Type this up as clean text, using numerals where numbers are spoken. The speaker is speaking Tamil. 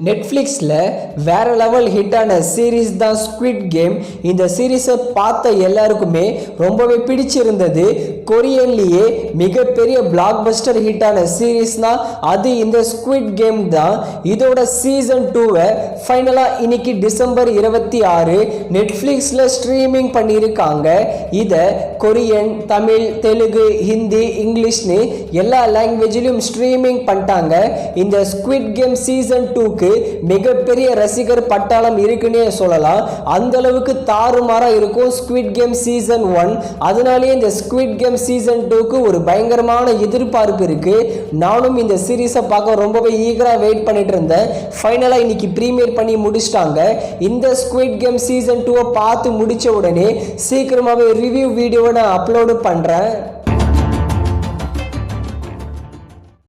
நெட்ஃப்ளிக்ஸில் வேறு லெவல் ஹிட்டான சீரீஸ் தான் ஸ்குவிட் கேம். இந்த சீரீஸை பார்த்த எல்லாருக்குமே ரொம்பவே பிடிச்சிருந்தது. கொரியன்லேயே மிகப்பெரிய பிளாக் பஸ்டர் ஹிட்டான சீரீஸ்னால் அது இந்த ஸ்குவிட் கேம் தான். இதோட சீசன் 2வை ஃபைனலாக இன்னைக்கு டிசம்பர் 26 நெட்ஃப்ளிக்ஸில் ஸ்ட்ரீமிங் பண்ணியிருக்காங்க. இதை கொரியன், தமிழ், தெலுங்கு, ஹிந்தி, இங்கிலீஷ்னு எல்லா லாங்குவேஜிலும் ஸ்ட்ரீமிங் பண்ணிட்டாங்க. இந்த ஸ்குவிட் கேம் சீசன் 2க்கு மிகப்பெரிய ரசிகர் பட்டாளம் இருக்குன்னே சொல்லலாம். அந்த அளவுக்கு தாறுமாறா இருக்கும் ஸ்குவிட் கேம் சீசன் 1. அதனாலேயே இந்த ஸ்குவிட் கேம் சீசன் 2க்கு ஒரு பயங்கரமான எதிர்பார்ப்பு இருக்கு. நானும் இந்த சீரீஸை பார்க்க ரொம்பவே ஈகரா வெயிட் பண்ணிட்டு இருந்தேன். ஃபைனலாக இன்னைக்கு ப்ரீமியர் பண்ணி முடிச்சிட்டாங்க. இந்த ஸ்குவிட் கேம் சீசன் 2வை பார்த்து முடிச்ச உடனே சீக்கிரமாகவே ரிவ்யூ வீடியோவை நான் அப்லோடு பண்ணுறேன்.